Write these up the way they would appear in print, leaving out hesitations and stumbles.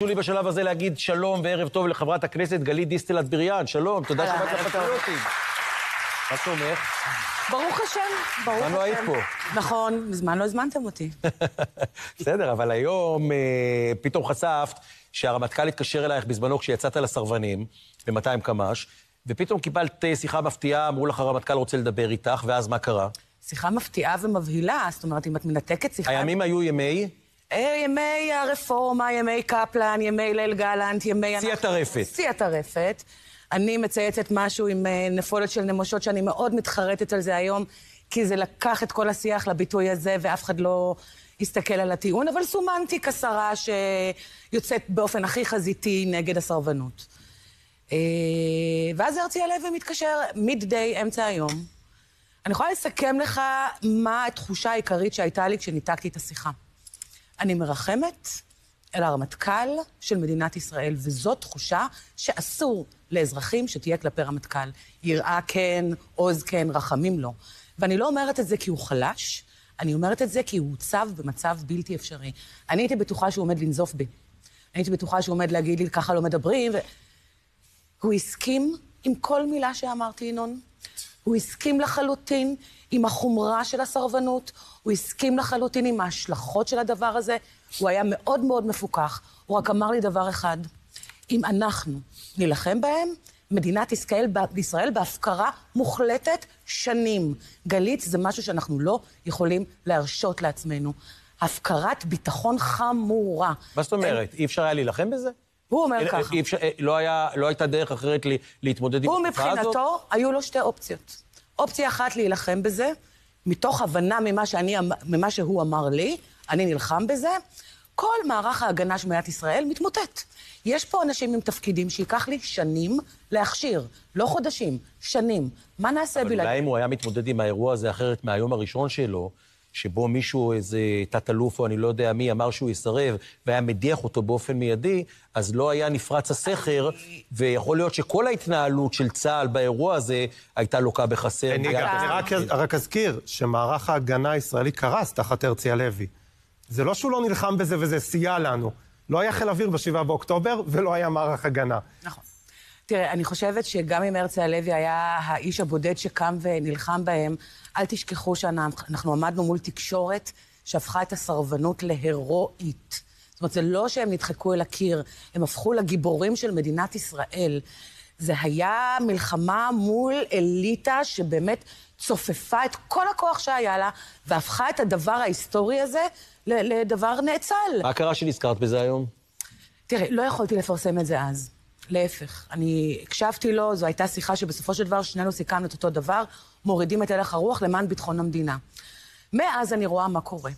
תנו לי בשלב הזה להגיד שלום וערב טוב לחברת הכנסת גלית דיסטל אטבריאן. שלום, תודה שבאת לפטריוטים. מה שלומך? ברוך השם, ברוך השם. מזמן לא היית פה. נכון, מזמן לא הזמנתם אותי. בסדר, אבל היום פתאום חשפת שהרמטכ"ל התקשר אלייך בזמנו כשיצאת לסרבנים, ב-200 קמ"ש, ופתאום קיבלת שיחה מפתיעה, אמרו לך הרמטכ"ל רוצה לדבר איתך, ואז מה קרה? שיחה מפתיעה ומבהילה, זאת אומרת, אם את מנתקת שיחה... הימים היו ימי? ימי הרפורמה, ימי קפלן, ימי ליל גלנט, ימי... שיא הטרפת. שיא הטרפת. אני מצייצת משהו עם נפולת של נמושות, שאני מאוד מתחרטת על זה היום, כי זה לקח את כל השיח לביטוי הזה, ואף אחד לא הסתכל על הטיעון, אבל סומנתי כשרה שיוצאת באופן הכי חזיתי נגד הסרבנות. ואז הרצי הלוי מתקשר מיד-דיי, אמצע היום. אני יכולה לסכם לך מה התחושה העיקרית שהייתה לי כשניתקתי את השיחה. אני מרחמת אל הרמטכ"ל של מדינת ישראל, וזאת תחושה שאסור לאזרחים שתהיה כלפי רמטכ"ל. יראה כן, עוז כן, רחמים לא. ואני לא אומרת את זה כי הוא חלש, אני אומרת את זה כי הוא הוצב במצב בלתי אפשרי. אני הייתי בטוחה שהוא עומד לנזוף בי. הייתי בטוחה שהוא עומד להגיד לי, ככה לא מדברים, הוא הסכים עם כל מילה שאמרתי, ינון. הוא הסכים לחלוטין עם החומרה של הסרבנות, הוא הסכים לחלוטין עם ההשלכות של הדבר הזה, הוא היה מאוד מאוד מפוקח. הוא רק אמר לי דבר אחד, אם אנחנו נלחם בהם, מדינת ישראל בהפקרה מוחלטת שנים. גלית זה משהו שאנחנו לא יכולים להרשות לעצמנו. הפקרת ביטחון חמורה. מה זאת אומרת? אי אפשר היה להילחם בזה? הוא אומר ככה. לא הייתה דרך אחרת להתמודד עם התקופה הזאת? הוא מבחינתו, היו לו שתי אופציות. אופציה אחת להילחם בזה, מתוך הבנה ממה שהוא אמר לי, אני נלחם בזה, כל מערך ההגנה של מדינת ישראל מתמוטט. יש פה אנשים עם תפקידים שיקח לי שנים להכשיר, לא חודשים, שנים. מה נעשה בלעדיהם? אבל אולי אם הוא היה מתמודד עם האירוע הזה אחרת מהיום הראשון שלו, שבו מישהו, איזה תת-אלוף או אני לא יודע מי, אמר שהוא יסרב, והיה מדיח אותו באופן מיידי, אז לא היה נפרץ הסכר, ויכול להיות שכל ההתנהלות של צה"ל באירוע הזה הייתה לוקה בחסר. אני רק אזכיר שמערך ההגנה הישראלי קרס תחת הרצי הלוי. זה לא שהוא לא נלחם בזה וזה סייע לנו. לא היה חיל אוויר ב7 באוקטובר ולא היה מערך הגנה. נכון. תראה, אני חושבת שגם אם הרצי הלוי היה האיש הבודד שקם ונלחם בהם, אל תשכחו שאנחנו עמדנו מול תקשורת שהפכה את הסרבנות להירואית. זאת אומרת, זה לא שהם נדחקו אל הקיר, הם הפכו לגיבורים של מדינת ישראל. זה היה מלחמה מול אליטה שבאמת צופפה את כל הכוח שהיה לה, והפכה את הדבר ההיסטורי הזה לדבר נאצל. מה קרה שנזכרת בזה היום? תראה, לא יכולתי לפרסם את זה אז. להפך, אני הקשבתי לו, זו הייתה שיחה שבסופו של דבר שנינו סיכמנו את אותו דבר, מורידים את הלך הרוח למען ביטחון המדינה. מאז אני רואה מה קורה.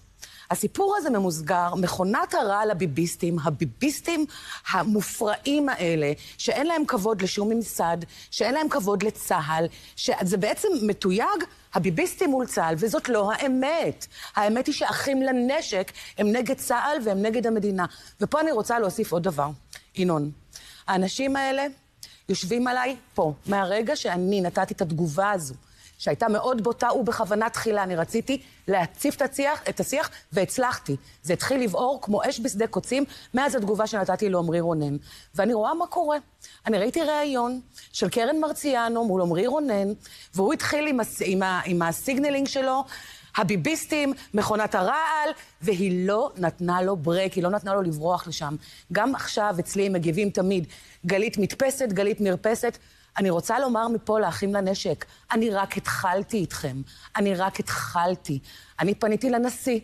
הסיפור הזה ממוסגר, מכונת הרעל הביביסטים, הביביסטים המופרעים האלה, שאין להם כבוד לשום ממסד, שאין להם כבוד לצהל, שזה בעצם מתויג הביביסטים מול צהל, וזאת לא האמת. האמת היא שאחים לנשק הם נגד צהל והם נגד המדינה. ופה אני רוצה להוסיף עוד דבר. ינון, האנשים האלה יושבים עליי פה, מהרגע שאני נתתי את התגובה הזו, שהייתה מאוד בוטה ובכוונה תחילה, אני רציתי להציף את השיח, והצלחתי. זה התחיל לבעור כמו אש בשדה קוצים, מאז התגובה שנתתי לעומרי רונן. ואני רואה מה קורה. אני ראיתי ראיון של קרן מרציאנו מול עומרי רונן, והוא התחיל עם הסיגנלינג שלו, הביביסטים, מכונת הרעל, והיא לא נתנה לו ברק, היא לא נתנה לו לברוח לשם. גם עכשיו אצלי הם מגיבים תמיד, גלית מתפסת, גלית נרפסת. אני רוצה לומר מפה לאחים לנשק, אני רק התחלתי איתכם, אני רק התחלתי. אני פניתי לנשיא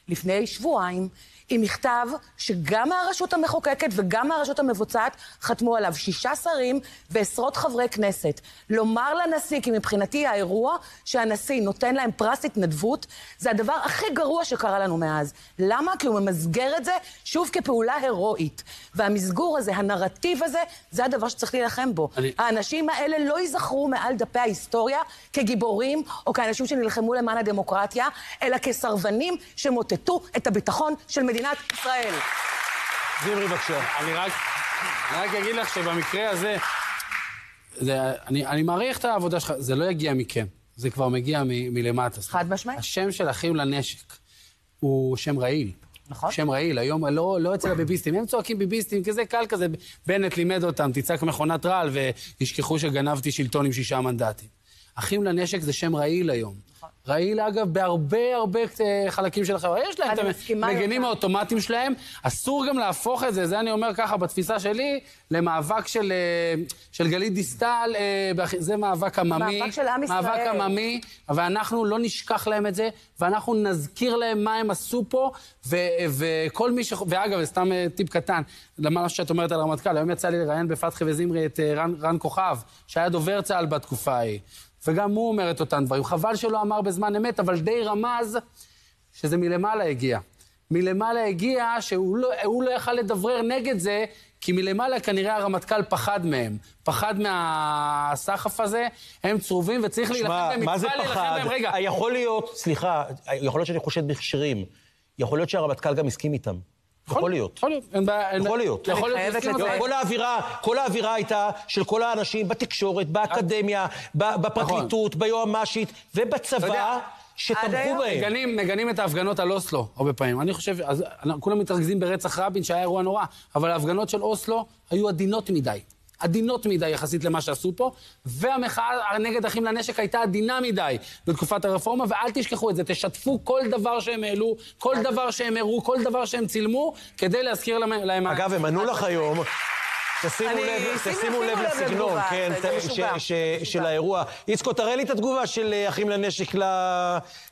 לפני שבועיים, עם מכתב שגם מהרשות המחוקקת וגם מהרשות המבוצעת חתמו עליו 6 שרים ועשרות חברי כנסת. לומר לנשיא, כי מבחינתי האירוע שהנשיא נותן להם פרס התנדבות, זה הדבר הכי גרוע שקרה לנו מאז. למה? כי הוא ממסגר את זה שוב כפעולה הירואית. והמסגור הזה, הנרטיב הזה, זה הדבר שצריך להילחם בו. האנשים האלה לא ייזכרו מעל דפי ההיסטוריה כגיבורים או כאנשים שנלחמו למען הדמוקרטיה, אלא כסרבנים שמוטטו את הביטחון של מדינת ישראל. זמרי בבקשה. אני רק אגיד לך שבמקרה הזה, אני מעריך את העבודה שלך, זה לא יגיע מכם, זה כבר מגיע מלמטה. חד משמעית. השם של אחים לנשק הוא שם רעיל. נכון. שם רעיל, היום לא אצל הביביסטים. הם צועקים ביביסטים, כזה קל כזה. בנט לימד אותם, תצעק מכונת רעל, וישכחו שגנבתי שלטון עם 6 מנדטים. אחים לנשק זה שם רעיל היום. רעיל, אגב, בהרבה חלקים של החברה. יש להם את המגנים האוטומטיים שלהם. אסור גם להפוך את זה, זה אני אומר ככה בתפיסה שלי, למאבק של גלית דיסטל, זה מאבק עממי. מאבק של עם ישראל. מאבק עממי, ואנחנו לא נשכח להם את זה, ואנחנו נזכיר להם מה הם עשו פה, וכל מי ואגב, סתם טיפ קטן, למה שאת אומרת על הרמטכ"ל, היום יצא לי לראיין בפתחי וזמרי את רן כוכב, שהיה דובר צה"ל בתקופה ההיא. וגם הוא אומר את אותן דברים. חבל שלא אמר בזמן אמת, אבל די רמז שזה מלמעלה הגיע. מלמעלה הגיע שהוא לא יכל לדברר נגד זה, כי מלמעלה כנראה הרמטכ"ל פחד מהם. פחד מהסחף הזה, הם צרובים וצריך להילחם בהם. מה זה פחד? יכול להיות, סליחה, יכול להיות שאני חושד בכשרים. יכול להיות שהרמטכ"ל גם הסכים איתם. יכול להיות. יכול להיות. כל האווירה הייתה של כל האנשים בתקשורת, באקדמיה, בפרקליטות, ביועמ"שית ובצבא שתמכו בהם. מגנים את ההפגנות על אוסלו הרבה פעמים. אני חושב, כולם מתרכזים ברצח רבין שהיה אירוע נורא, אבל ההפגנות של אוסלו היו עדינות מדי. עדינות מדי יחסית למה שעשו פה, והמחאה נגד אחים לנשק הייתה עדינה מדי בתקופת הרפורמה, ואל תשכחו את זה, תשתפו כל דבר שהם העלו, כל דבר שהם הראו, כל דבר שהם צילמו, כדי להזכיר להם... אגב, הם ענו לך היום, תשימו לב לסגנון, כן, של האירוע. יצקו, תראה לי את התגובה של אחים לנשק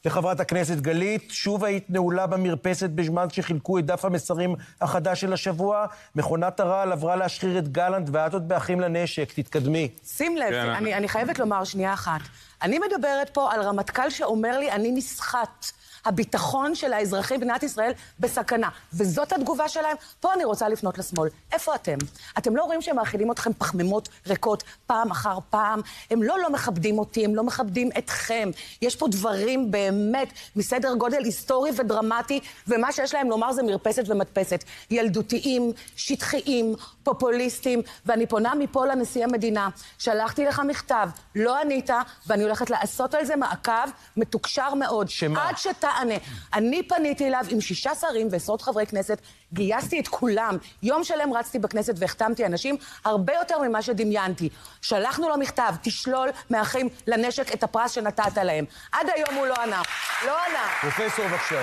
לחברת הכנסת גלית. שוב היית נעולה במרפסת בזמן שחילקו את דף המסרים החדש של השבוע. מכונת הרעל עברה להשחיר את גלנט, ואת עוד באחים לנשק. תתקדמי. שים לב, אני חייבת לומר שנייה אחת. אני מדברת פה על רמטכ"ל שאומר לי, אני נסחט. הביטחון של האזרחים במדינת ישראל בסכנה. וזאת התגובה שלהם. פה אני רוצה לפנות לשמאל. איפה אתם? אתם לא רואים שהם מאכילים אתכם פחמימות ריקות פעם אחר פעם? הם לא מכבדים אותי, הם לא מכבדים אתכם. יש פה דברים באמת מסדר גודל היסטורי ודרמטי, ומה שיש להם לומר זה מרפסת ומדפסת. ילדותיים, שטחיים, פופוליסטים, ואני פונה מפה לנשיא המדינה. שלחתי לך מכתב, לא ענית, ואני הולכת לעשות על זה מעקב מתוקשר מאוד. שמה? עד שתענה. אני פניתי אליו עם 6 שרים ועשרות חברי כנסת, גייסתי את כולם. יום שלם רצתי בכנסת והחתמתי אנשים הרבה יותר ממה שדמיינתי. שלחנו לו מכתב, תשלול מאחים לנשק את הפרס שנתת להם. עד היום הוא לא ענה. לא ענה. פרופסור, בבקשה.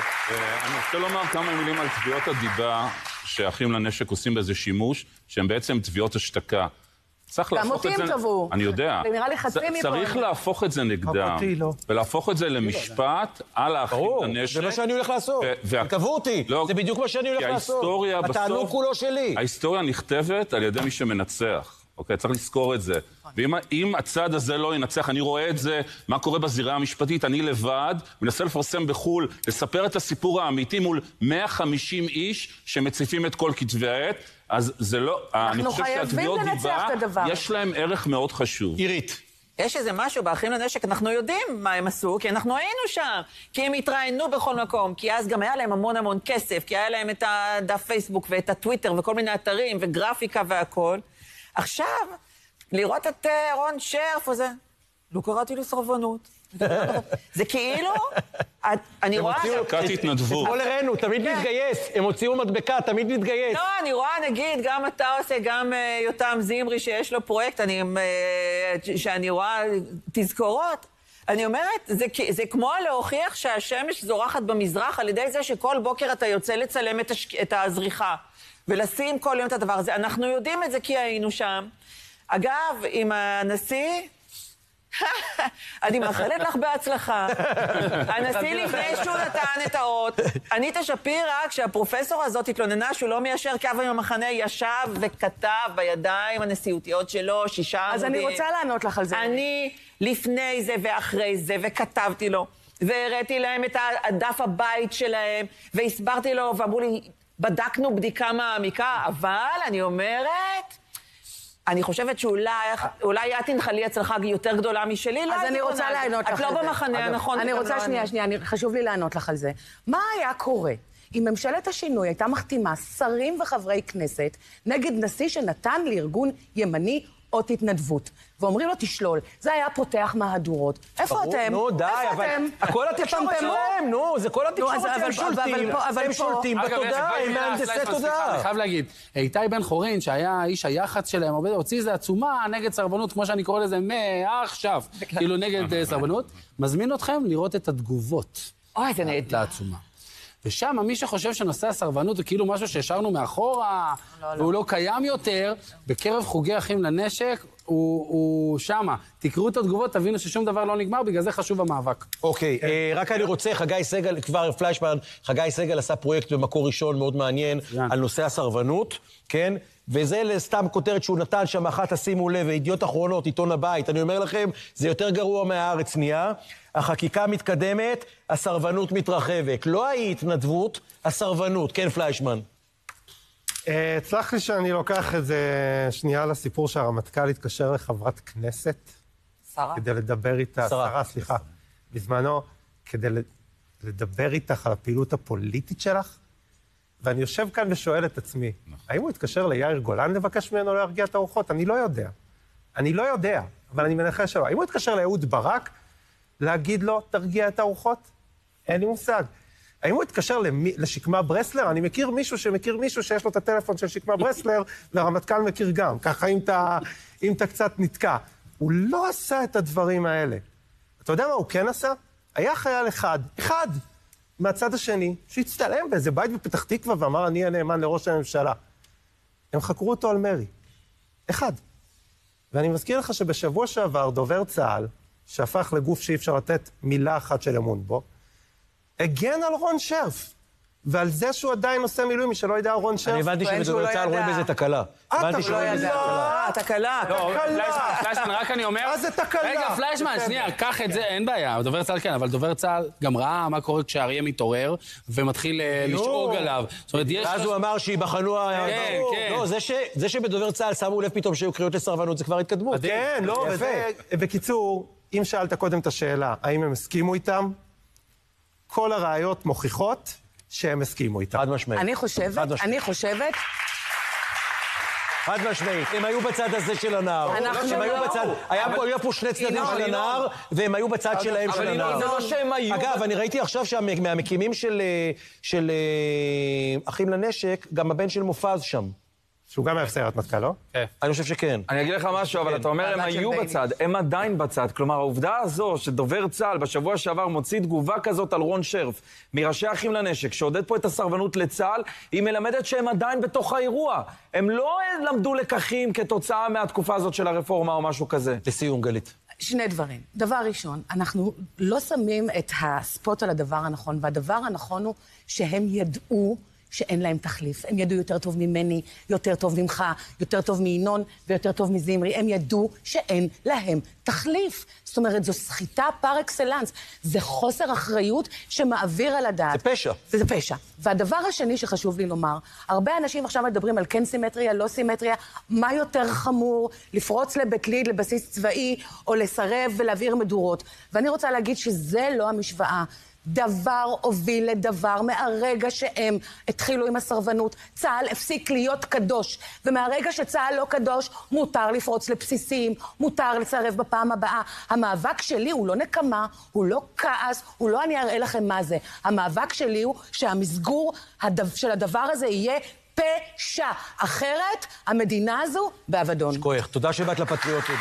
אני רוצה לומר כמה מילים על תביעות הדיבה שאחים לנשק עושים בזה שימוש, שהם בעצם תביעות השתקה. גם אותי הם תבעו. אני יודע. זה נראה לי חצי מפה. צריך להפוך את זה נגדם. ולהפוך את זה למשפט על האחים לנשק. זה מה שאני הולך לעשות. תבעו אותי. זה בדיוק מה שאני הולך לעשות. התענוג כולו שלי. ההיסטוריה נכתבת על ידי מי שמנצח. אוקיי, צריך לזכור את זה. ואם הצד הזה לא ינצח, אני רואה את זה, מה קורה בזירה המשפטית, אני לבד, מנסה לפרסם בחול, לספר את הסיפור האמיתי מול 150 איש שמציפים את כל כתבי העת, אז זה לא... אנחנו חייבים לנצח את הדבר. יש להם ערך מאוד חשוב. עירית. יש איזה משהו באחים לנשק, אנחנו יודעים מה הם עשו, כי אנחנו היינו שם, כי הם התראיינו בכל מקום, כי אז גם היה להם המון כסף, כי היה להם את הדף פייסבוק ואת הטוויטר וכל מיני אתרים וגרפיקה והכל. עכשיו, לראות את רון שרף או זה, לא קראתי לסרבנות. זה כאילו, אני רואה... הם הוציאו קאט התנדבו. בוא לראינו, תמיד מתגייס. הם הוציאו מדבקה, תמיד מתגייס. לא, אני רואה, נגיד, גם אתה עושה, גם יותם זמרי שיש לו פרויקט, שאני רואה תזכורות. אני אומרת, זה כמו להוכיח שהשמש זורחת במזרח על ידי זה שכל בוקר אתה יוצא לצלם את הזריחה. ולשים כל יום את הדבר הזה. אנחנו יודעים את זה כי היינו שם. אגב, עם הנשיא, אני מאחלת לך בהצלחה. הנשיא לפני שהוא נתן את האות, אניטה שפירא, כשהפרופסור הזאת התלוננה שהוא לא מיישר קו עם המחנה, ישב וכתב בידיים הנשיאותיות שלו 6 עמודים. אז אני רוצה לענות לך על זה. אני לפני זה ואחרי זה, וכתבתי לו, והראיתי להם את הדף הבית שלהם, והסברתי לו, ואמרו לי, בדקנו בדיקה מעמיקה, אבל אני אומרת, אני חושבת שאולי את תנחלי הצלחה יותר גדולה משלי. אז אני רוצה לענות לך על זה. את לא במחנה הנכון. אני רוצה, שנייה, חשוב לי לענות לך על זה. מה היה קורה אם ממשלת השינוי הייתה מחתימה שרים וחברי כנסת נגד נשיא שנתן לארגון ימני אות התנדבות, ואומרים לו תשלול, זה היה פותח מהדורות. איפה אתם? נו, די, איפה אבל אתם? הכל התקשורת שלהם, נו, זה כל התקשורת שהם שולטים. הם שולטים בתודעה, הם מהנדסי תודעה. אני חייב להגיד, איתי בן חורין, שהיה איש היח"צ שלהם, הוציא איזו עצומה נגד סרבנות, כמו שאני קורא לזה, מעכשיו, כאילו נגד סרבנות, מזמין אתכם לראות את התגובות. אוי, זה נהדר. לעצומה. ושם, מי שחושב שנושא הסרבנות זה כאילו משהו שהשארנו מאחורה, והוא לא קיים יותר, בקרב חוגי אחים לנשק, הוא שמה. תקראו את התגובות, תבינו ששום דבר לא נגמר, בגלל זה חשוב המאבק. אוקיי, רק אני רוצה, חגי סגל, כבר פליישמן, חגי סגל עשה פרויקט במקור ראשון מאוד מעניין על נושא הסרבנות, כן? וזה לסתם כותרת שהוא נתן שם אחת, תשימו לב, ידיעות אחרונות, עיתון הבית. אני אומר לכם, זה יותר גרוע מהארץ נהיה. החקיקה מתקדמת, הסרבנות מתרחבת. לא ההתנדבות, הסרבנות. כן, פליישמן. תסלח לי שאני לוקח את זה שנייה לסיפור שהרמטכ"ל התקשר לחברת כנסת. שרה? כדי לדבר איתה, שרה, סליחה. בזמנו, כדי לדבר איתך על הפעילות הפוליטית שלך. ואני יושב כאן ושואל את עצמי, האם הוא התקשר ליאיר גולן לבקש ממנו להרגיע את הרוחות? אני לא יודע. אני לא יודע, אבל אני מנחש שלא. האם הוא התקשר לאהוד ברק להגיד לו, תרגיע את הרוחות? אין לי מושג. האם הוא התקשר לשקמה ברסלר? אני מכיר מישהו שמכיר מישהו שיש לו את הטלפון של שקמה ברסלר, והרמטכ"ל מכיר גם. ככה אם אתה קצת נתקע. הוא לא עשה את הדברים האלה. אתה יודע מה הוא כן עשה? היה חייל אחד מהצד השני, שהצטלם באיזה בית בפתח תקווה ואמר, אני הנאמן לראש הממשלה. הם חקרו אותו על מרי. אחד. ואני מזכיר לך שבשבוע שעבר דובר צה"ל, שהפך לגוף שאי אפשר לתת מילה אחת של אמון בו, הגן על רון שרף. ועל זה שהוא עדיין עושה מילואים, מי שלא ידע רון שרף. אני הבנתי שבדובר צה"ל רואים בזה תקלה. הבנתי שרואים בזה תקלה. תקלה. פליישמן, רק אני אומר... זה תקלה. רגע, פליישמן, שנייה, קח את זה, אין בעיה. דובר צה"ל כן, אבל דובר צה"ל גם ראה מה קורה כשאריה מתעורר, ומתחיל לשאוג עליו. זאת אומרת, יש... אז הוא אמר שיבחנו... כן, כן. לא, זה שבדובר צה"ל שמו לב פתאום שהיו קריאות לסרבנות, זה כבר התקדמות. כן, לא, וזה... בקיצור, אם שאלת קודם את השאלה, האם הם הסכימו איתם, כל הראיות מוכיחות שהם הסכימו איתם. חד משמעית. חד משמעית. הם היו בצד הזה של הנהר. הם היו בצד... היה פה שני צדדים של הנהר, והם היו בצד שלהם של הנהר. זה לא שהם היו... אגב, אני ראיתי עכשיו מהמקימים של אחים לנשק, גם הבן של מופז שם. שהוא גם היה סיירת מטכ"ל, לא? כן. אני חושב שכן. אני אגיד לך משהו, אבל אתה אומר, הם היו בצד, הם עדיין בצד. כלומר, העובדה הזו שדובר צה"ל בשבוע שעבר מוציא תגובה כזאת על רון שרף, מראשי אחים לנשק, שעודד פה את הסרבנות לצה"ל, היא מלמדת שהם עדיין בתוך האירוע. הם לא למדו לקחים כתוצאה מהתקופה הזאת של הרפורמה או משהו כזה. לסיום, גלית. שני דברים. דבר ראשון, אנחנו לא שמים את הספוט על הדבר הנכון, והדבר הנכון הוא שהם ידעו שאין להם תחליף. הם ידעו יותר טוב ממני, יותר טוב ממך, יותר טוב מינון ויותר טוב מזמרי. הם ידעו שאין להם תחליף. זאת אומרת, זו סחיטה פר אקסלנס. זה חוסר אחריות שמעביר על הדעת. זה פשע. זה פשע. והדבר השני שחשוב לי לומר, הרבה אנשים עכשיו מדברים על כן סימטריה, לא סימטריה, מה יותר חמור, לפרוץ לבית ליד, לבסיס צבאי, או לסרב ולהעביר מדורות. ואני רוצה להגיד שזה לא המשוואה. דבר הוביל לדבר. מהרגע שהם התחילו עם הסרבנות, צה"ל הפסיק להיות קדוש. ומהרגע שצה"ל לא קדוש, מותר לפרוץ לבסיסים, מותר לסרב בפעם הבאה. המאבק שלי הוא לא נקמה, הוא לא כעס, הוא לא אני אראה לכם מה זה. המאבק שלי הוא שהמסגור של הדבר הזה יהיה פשע. אחרת, המדינה הזו באבדון. שכוח. תודה שבאת לפטריוטים.